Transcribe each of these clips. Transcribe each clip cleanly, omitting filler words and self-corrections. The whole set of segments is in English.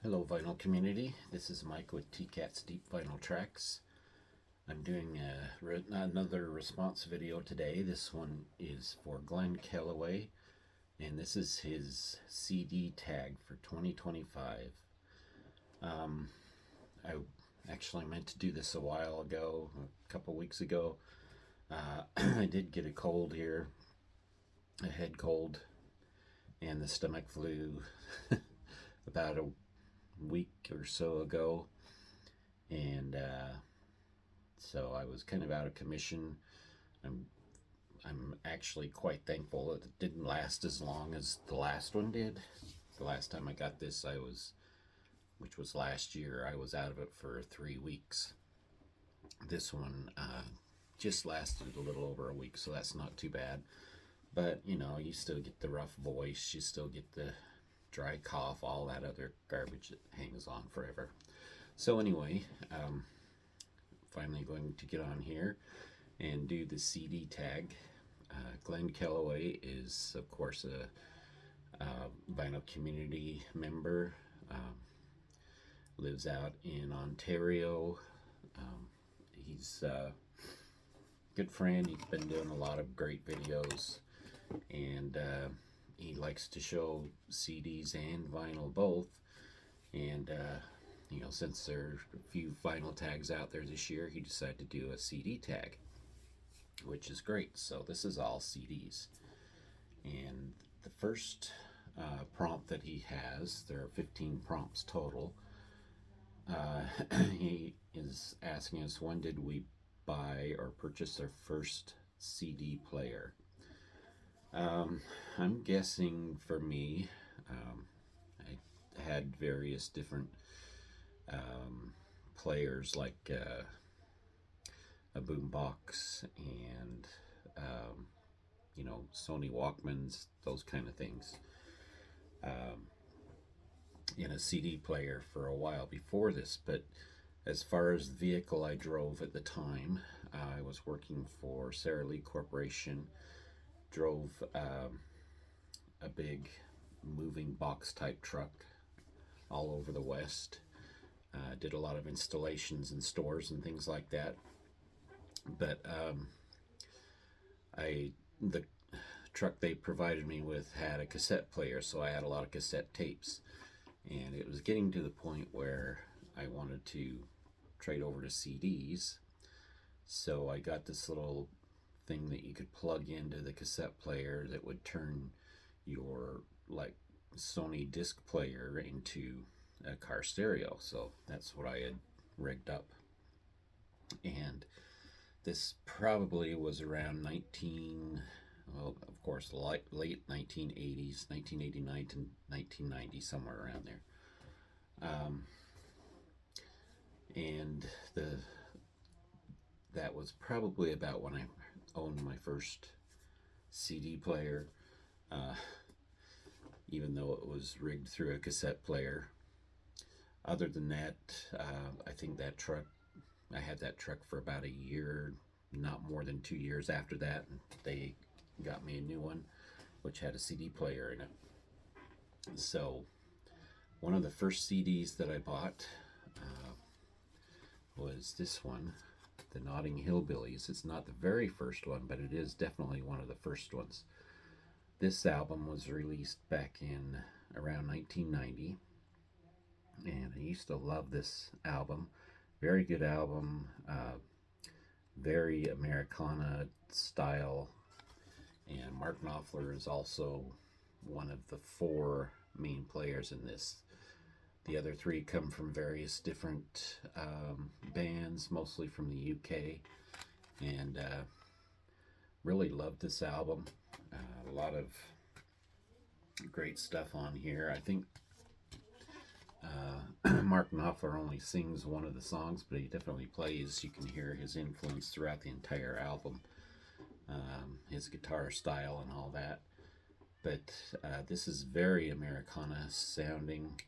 Hello, vinyl community. This is Mike with TCAT's Deep Vinyl Tracks. I'm doing another response video today. This one is for Glen Kellway, and this is his CD tag for 2025. I actually meant to do this a while ago, a couple weeks ago. I did get a cold here, a head cold, and the stomach flu about a week or so ago, and so I was kind of out of commission. I'm actually quite thankful that it didn't last as long as the last one did. The last time I got this, which was last year, I was out of it for 3 weeks. This one just lasted a little over a week, so that's not too bad. But you still get the rough voice, you still get the dry cough, all that other garbage that hangs on forever. So anyway, finally going to get on here and do the CD tag. Glen Kellaway is, of course, a vinyl community member. Lives out in Ontario. He's a good friend. He's been doing a lot of great videos, and he likes to show CDs and vinyl both. And since there are a few vinyl tags out there this year, he decided to do a CD tag, which is great. So this is all CDs. And the first prompt that he has, there are 15 prompts total. He is asking us, when did we buy or purchase our first CD player? I'm guessing for me, I had various different players, like a boombox and Sony Walkmans, those kind of things, in a CD player for a while before this. But as far as the vehicle I drove at the time, I was working for Sara Lee Corporation, drove a big moving box type truck all over the West. Did a lot of installations in stores and things like that. But the truck they provided me with had a cassette player, so I had a lot of cassette tapes. And it was getting to the point where I wanted to trade over to CDs. So I got this little thing that you could plug into the cassette player that would turn your Sony disc player into a car stereo. So that's what I had rigged up. And this probably was around of course, late 1980s, 1989 to 1990, somewhere around there. And that was probably about when I owned my first CD player, even though it was rigged through a cassette player. Other than that, I think I had that truck for about a year, not more than 2 years after that. They got me a new one, which had a CD player in it. So one of the first CDs that I bought was this one, the Notting Hillbillies. It's not the very first one, but it is definitely one of the first ones. This album was released back in around 1990, and I used to love this album. Very good album, very Americana style, and Mark Knopfler is also one of the 4 main players in this. The other 3 come from various different bands, mostly from the UK, and really loved this album. A lot of great stuff on here. I think Mark Knopfler only sings one of the songs, but he definitely plays. You can hear his influence throughout the entire album, his guitar style and all that. But this is very Americana sounding,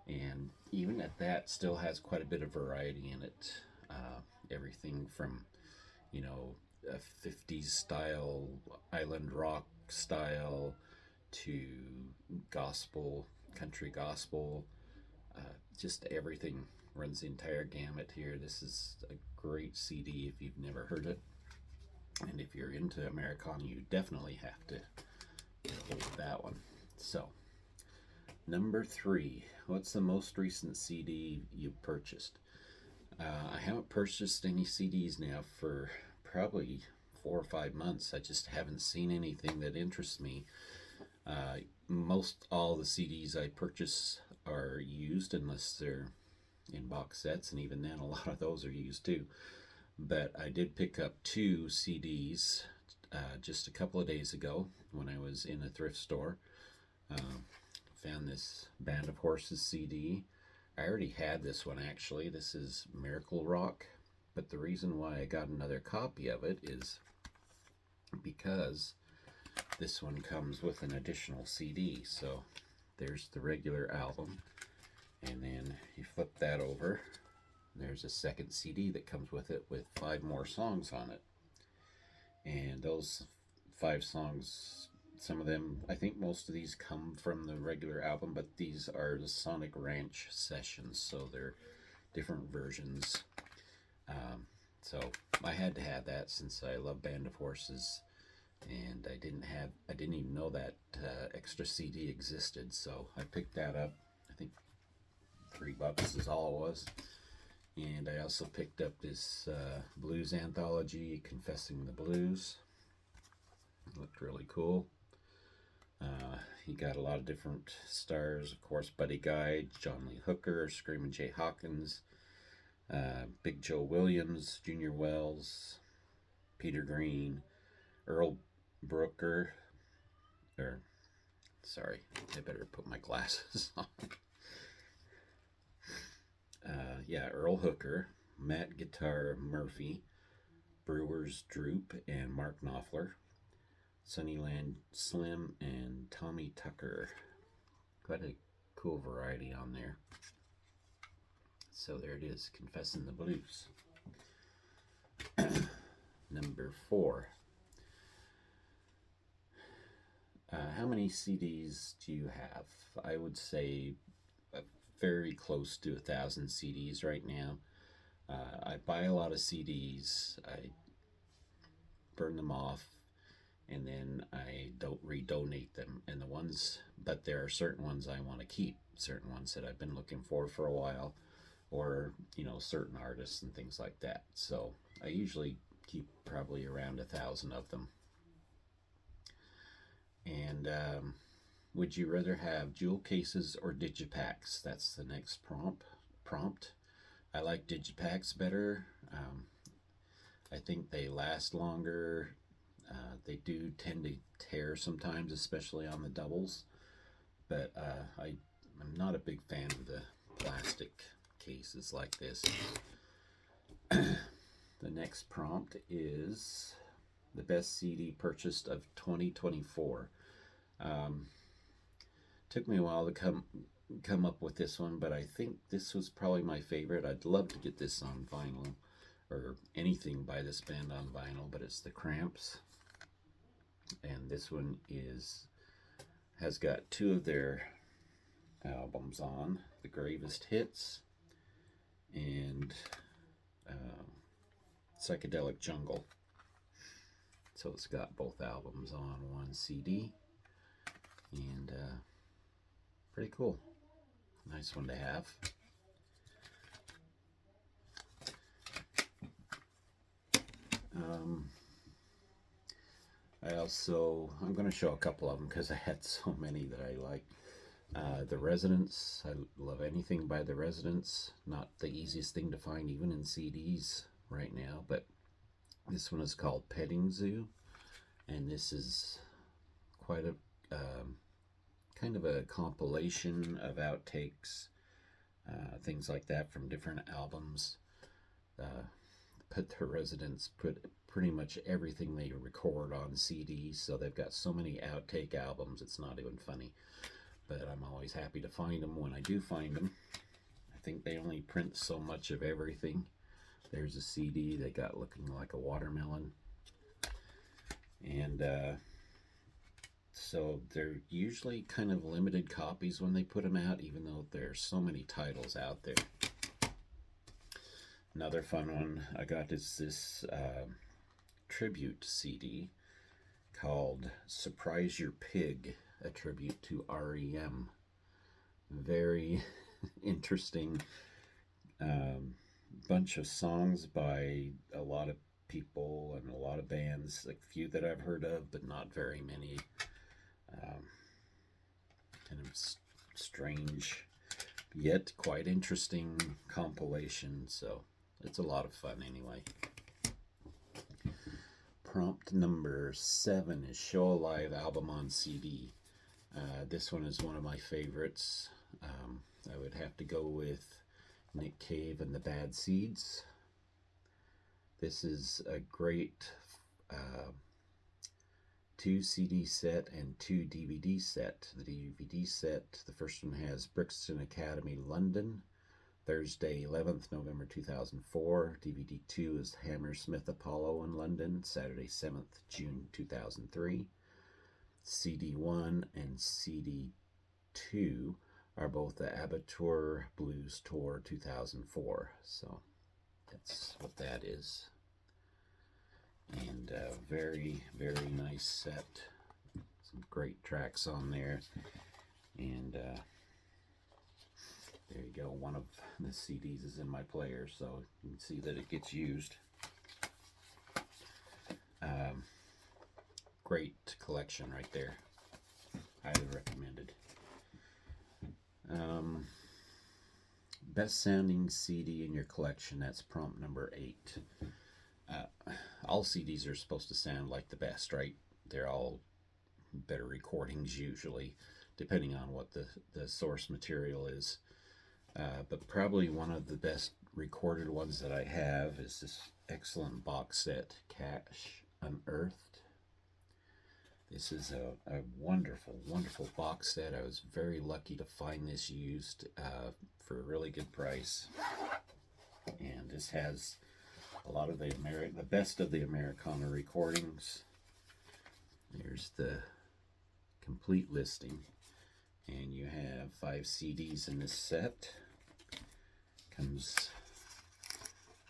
and even at that, still has quite a bit of variety in it. Everything from, a 50s style, island rock style, to gospel, country gospel, Just everything runs the entire gamut here. This is a great CD if you've never heard it. And if you're into Americana, you definitely have to go with that one. So, number 3. What's the most recent CD you purchased? I haven't purchased any CDs now for probably 4 or 5 months. I just haven't seen anything that interests me. Most all the CDs I purchase are used unless they're in box sets, and even then a lot of those are used too. But I did pick up 2 CDs just a couple of days ago when I was in a thrift store. Found this Band of Horses CD. I already had this one actually. This is Miracle Rock, but the reason why I got another copy of it is because this one comes with an additional CD. So there's the regular album, and then you flip that over. There's a second CD that comes with it with 5 more songs on it. And those 5 songs, some of them, I think most of these come from the regular album, but these are the Sonic Ranch sessions, so they're different versions. So I had to have that since I love Band of Horses, and I didn't even know that extra CD existed, so I picked that up. I think $3 is all it was. And I also picked up this blues anthology, Confessing the Blues. It looked really cool. He got a lot of different stars, of course, Buddy Guy, John Lee Hooker, Screamin' Jay Hawkins, Big Joe Williams, Junior Wells, Peter Green, Earl Brooker, sorry, I better put my glasses on. Earl Hooker, Matt Guitar Murphy, Brewers Droop, and Mark Knopfler, Sunnyland Slim, and Tommy Tucker. Quite a cool variety on there. So there it is, Confessing the Blues. Number 4. How many CDs do you have? I would say very close to 1,000 CDs right now. I buy a lot of CDs, I burn them off, and then I don't redonate them. And but there are certain ones I want to keep, certain ones that I've been looking for a while, or certain artists and things like that. So I usually keep probably around 1,000 of them. And would you rather have jewel cases or digipacks? That's the next prompt. I like digipacks better. I think they last longer. They do tend to tear sometimes, especially on the doubles. But I'm not a big fan of the plastic cases like this. The next prompt is the best CD purchased of 2024. Took me a while to come up with this one, but I think this was probably my favorite. I'd love to get this on vinyl, or anything by this band on vinyl, but it's the Cramps. And this one has got 2 of their albums on, The Gravest Hits and Psychedelic Jungle. So it's got both albums on one CD, and pretty cool. Nice one to have. I'm going to show a couple of them because I had so many that I like. The Residents. I love anything by The Residents. Not the easiest thing to find even in CDs right now, but this one is called Petting Zoo, and this is quite a kind of a compilation of outtakes, things like that from different albums. But The Residents put pretty much everything they record on CDs, so they've got so many outtake albums, it's not even funny. But I'm always happy to find them when I do find them. I think they only print so much of everything. There's a CD they got looking like a watermelon. And So they're usually kind of limited copies when they put them out, even though there's so many titles out there. Another fun one I got is this tribute CD called Surprise Your Pig, a tribute to REM. Very interesting bunch of songs by a lot of people and a lot of bands, like a few that I've heard of, but not very many. Kind of strange, yet quite interesting compilation, so it's a lot of fun anyway. Prompt number 7 is Show a Live album on CD. This one is one of my favorites. I would have to go with Nick Cave and the Bad Seeds. This is a great 2 CD set and 2 DVD set. The DVD set, the first one has Brixton Academy London, Thursday 11th November 2004. DVD 2 is Hammersmith Apollo in London, Saturday 7th June 2003. CD 1 and CD 2 are both the Abattoir Blues Tour 2004. So that's what that is. And a very, very nice set. Some great tracks on there. And there you go. One of the CDs is in my player, so you can see that it gets used. Great collection right there. Highly recommended. Best sounding CD in your collection. That's prompt number 8. All CDs are supposed to sound like the best, right? They're all better recordings usually, depending on what the source material is. But probably one of the best recorded ones that I have is this excellent box set, Cash Unearthed. This is a wonderful, wonderful box set. I was very lucky to find this used for a really good price. And this has a lot of the best of the Americana recordings. There's the complete listing. And you have 5 CDs in this set.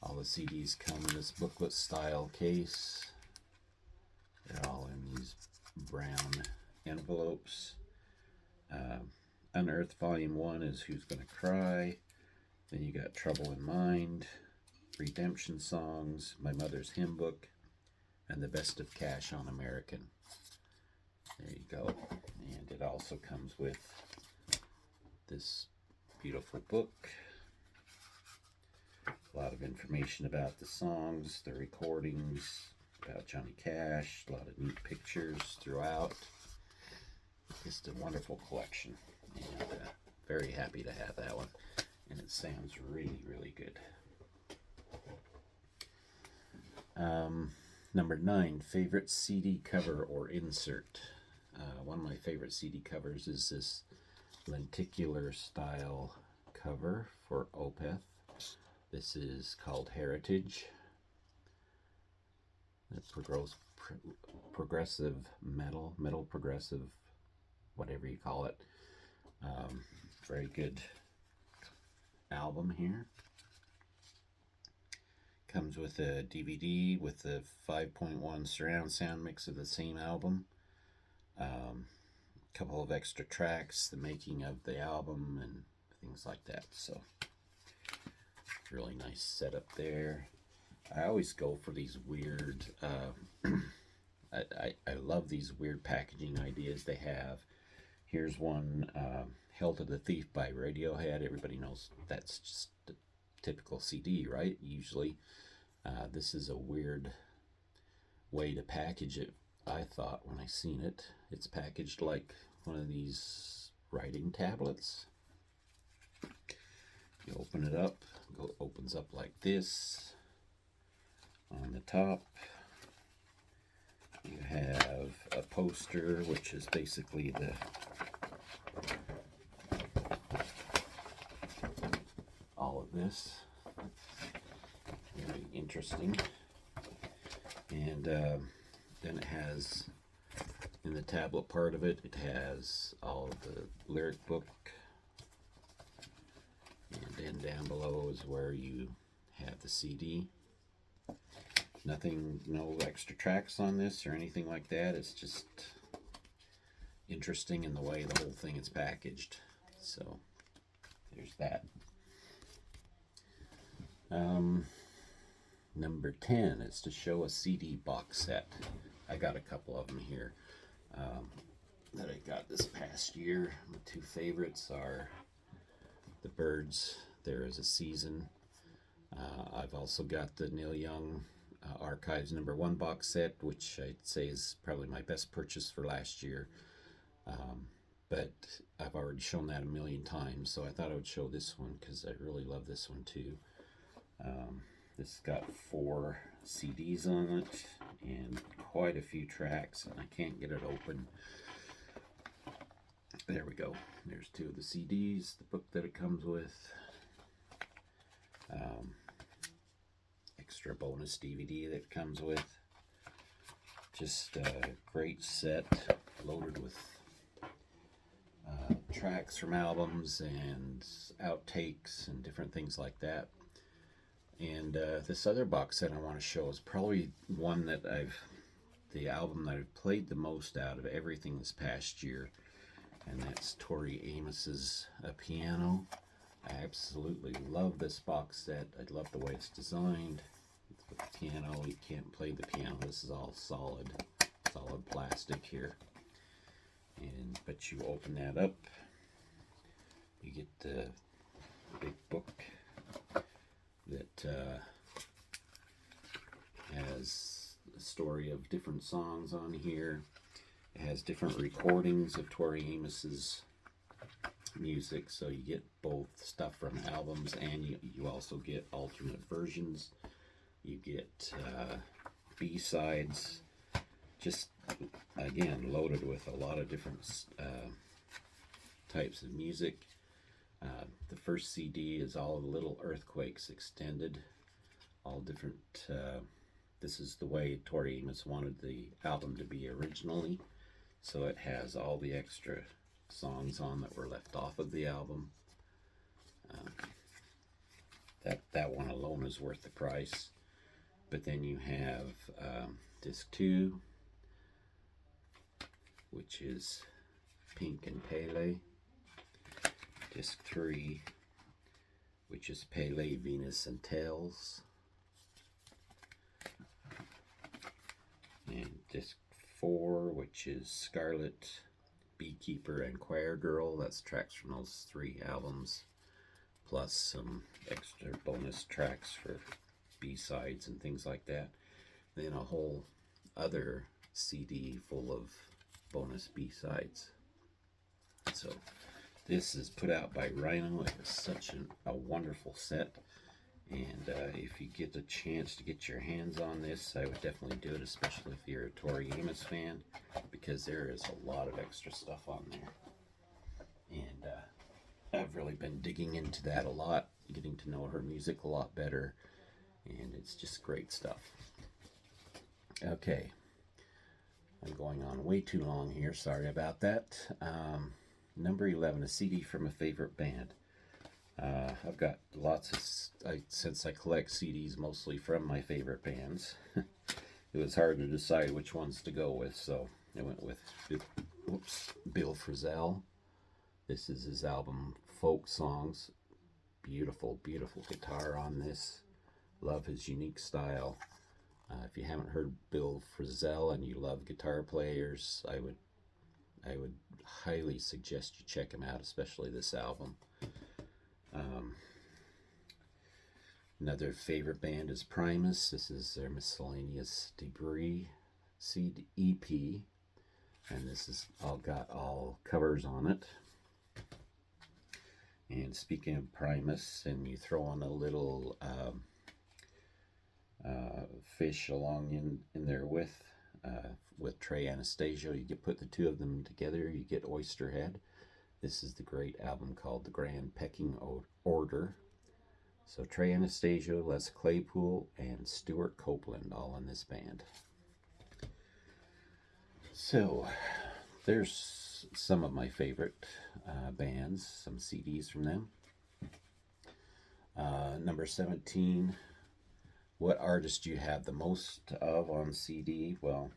All the CDs come in this booklet style case. They're all in these brown envelopes. Unearthed Volume 1 is Who's Gonna Cry. Then you got Trouble in Mind, Redemption Songs, My Mother's Hymn Book, and The Best of Cash on American. There you go. And it also comes with this beautiful book. A lot of information about the songs, the recordings, about Johnny Cash, a lot of neat pictures throughout. Just a wonderful collection. And very happy to have that one. And it sounds really, really good. Number 9, favorite CD cover or insert. One of my favorite CD covers is this lenticular style cover for Opeth. This is called Heritage. It's progressive metal progressive, whatever you call it. Very good album here. Comes with a DVD with the 5.1 surround sound mix of the same album. Couple of extra tracks, the making of the album, and things like that. So, really nice setup there. I always go for these weird, I love these weird packaging ideas they have. Here's one, Hell to the Thief by Radiohead. Everybody knows that's just the typical CD, right? Usually. This is a weird way to package it, I thought, when I seen it. It's packaged like one of these writing tablets. You open it up, opens up like this. On the top, you have a poster, which is basically all of this. Very interesting. And then it has In the tablet part of it, it has all of the lyric book, and then down below is where you have the CD. Nothing, no extra tracks on this or anything like that. It's just interesting in the way the whole thing is packaged. So there's that. Number 10 is to show a CD box set. I got a couple of them here that I got this past year. My two favorites are The Byrds, There Is a Season. I've also got the Neil Young Archives #1 box set, which I'd say is probably my best purchase for last year. But I've already shown that a million times, so I thought I would show this one because I really love this one too. This has got 4 CDs on it and quite a few tracks, and I can't get it open. There we go. There's 2 of the CDs, the book that it comes with, extra bonus DVD that it comes with. Just a great set, loaded with tracks from albums and outtakes and different things like that. And this other box set I want to show is probably one that the album that I've played the most out of everything this past year, and that's Tori Amos's Piano. I absolutely love this box set. I love the way it's designed. With the piano, you can't play the piano. This is all solid plastic here. But you open that up, you get the big book that has a story of different songs on here. It has different recordings of Tori Amos's music, so you get both stuff from albums, and you also get alternate versions. You get B-sides, just again loaded with a lot of different types of music. The first CD is all of the Little Earthquakes extended, all different. This is the way Tori Amos wanted the album to be originally, so it has all the extra songs on that were left off of the album. That one alone is worth the price. But then you have disc 2, which is Pink and Pele. Disc 3, which is Pele, Venus, and Tails. And disc 4, which is Scarlet, Beekeeper, and Choir Girl. That's tracks from those 3 albums, plus some extra bonus tracks for B-sides and things like that. Then a whole other CD full of bonus B-sides. So this is put out by Rhino. It was such a wonderful set, and if you get the chance to get your hands on this, I would definitely do it, especially if you're a Tori Amos fan, because there is a lot of extra stuff on there. And I've really been digging into that a lot, getting to know her music a lot better, and it's just great stuff. Okay, I'm going on way too long here, sorry about that. Number 11, a CD from a favorite band. I've got lots of, since I collect CDs mostly from my favorite bands, it was hard to decide which ones to go with, so I went with Bill Frisell. This is his album, Folk Songs. Beautiful, beautiful guitar on this. Love his unique style. If you haven't heard Bill Frisell and you love guitar players, I would highly suggest you check him out, especially this album. Another favorite band is Primus. This is their Miscellaneous Debris CD EP, and this is got all covers on it. And speaking of Primus, and you throw on a little fish along in there with Trey Anastasio, you get put the 2 of them together, you get Oysterhead. This is the great album called The Grand Pecking Order. So Trey Anastasio, Les Claypool, and Stuart Copeland all in this band. So, there's some of my favorite bands, some CDs from them. Number 17, what artist do you have the most of on CD? Well,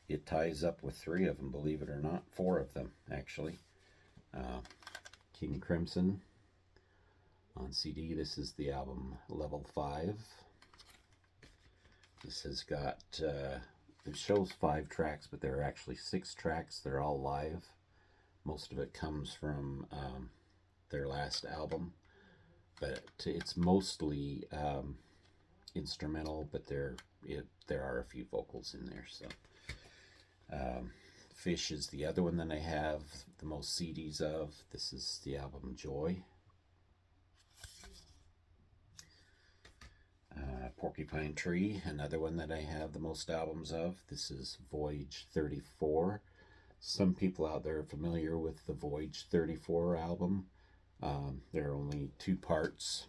it ties up with three of them, believe it or not. Four of them, actually. King Crimson on CD. This is the album Level 5. This has got, it shows 5 tracks, but there are actually 6 tracks. They're all live. Most of it comes from their last album, but it's mostly instrumental, but there are a few vocals in there. So Fish is the other one that I have the most CDs of. This is the album Joy. Porcupine Tree, another one that I have the most albums of. This is Voyage 34. Some people out there are familiar with the Voyage 34 album. There are only 2 parts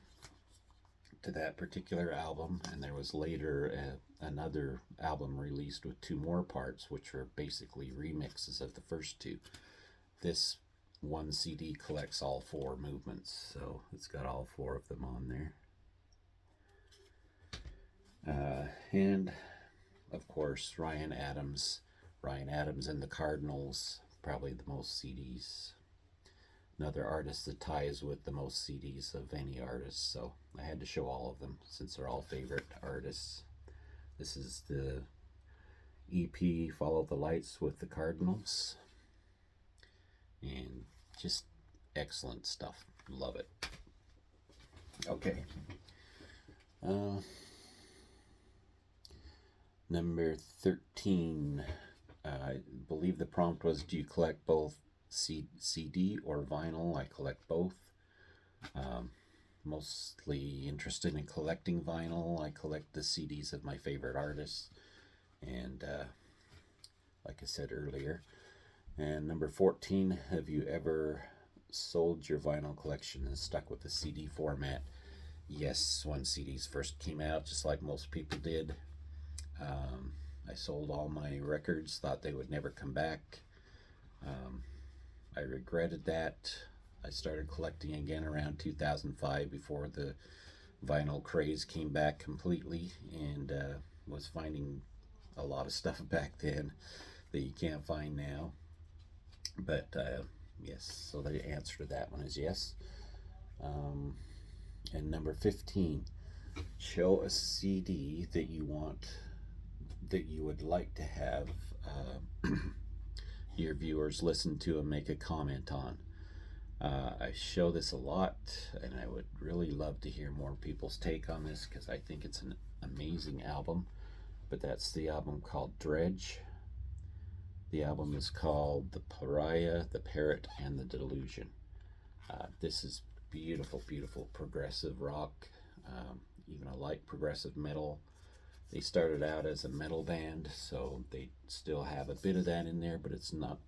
to that particular album, and there was later another album released with 2 more parts, which were basically remixes of the first 2. This one CD collects all 4 movements, so it's got all 4 of them on there. And of course, Ryan Adams and the Cardinals, probably the most CDs. Another artist that ties with the most CDs of any artist, so I had to show all of them since they're all favorite artists. This is the EP Follow the Lights with the Cardinals, and just excellent stuff. Love it. Okay. Number 13, I believe the prompt was, do you collect both CD or vinyl? I collect both. Mostly interested in collecting vinyl. I collect the CDs of my favorite artists, and like I said earlier. And number 14, have you ever sold your vinyl collection and stuck with the CD format? Yes, when CDs first came out, just like most people did. I sold all my records, thought they would never come back. I regretted that. I started collecting again around 2005 before the vinyl craze came back completely, and was finding a lot of stuff back then that you can't find now. But yes, so the answer to that one is yes. And number 15, show a CD that you would like to have your viewers listen to and make a comment on. I show this a lot, and I would really love to hear more people's take on this because I think it's an amazing album. But that's the album called Dredge. The album is called The Pariah, The Parrot, and The Delusion. This is beautiful, beautiful progressive rock, even a light progressive metal. They started out as a metal band, so they still have a bit of that in there, but it's not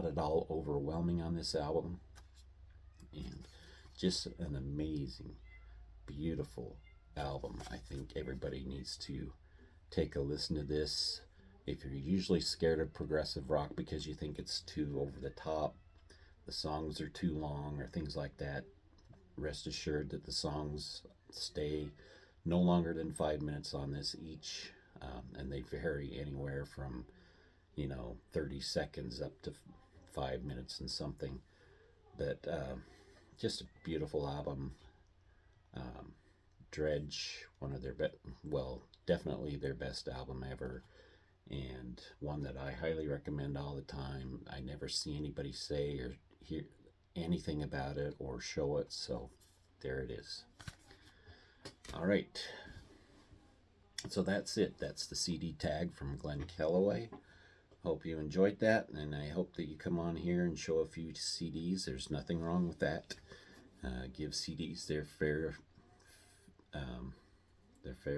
at all overwhelming on this album. And just an amazing, beautiful album. I think everybody needs to take a listen to this. If you're usually scared of progressive rock because you think it's too over the top, the songs are too long, or things like that, rest assured that the songs stay no longer than 5 minutes on this each, and they vary anywhere from 30 seconds up to 5 minutes and something. But just a beautiful album. Dredge, one of their definitely their best album ever, and one that I highly recommend all the time. I never see anybody say or hear anything about it or show it, so there it is. All right, so that's it. That's the CD tag from Glen Kellway. Hope you enjoyed that, and I hope that you come on here and show a few CDs. There's nothing wrong with that. Give CDs their fair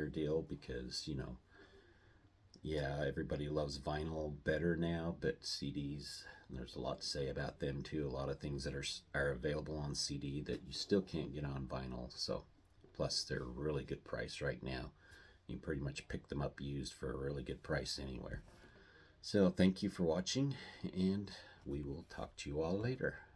deal, because yeah, everybody loves vinyl better now, but CDs, there's a lot to say about them too. A lot of things that are available on CD that you still can't get on vinyl. So plus they're a really good price right now. You can pretty much pick them up used for a really good price anywhere. So thank you for watching, and we will talk to you all later.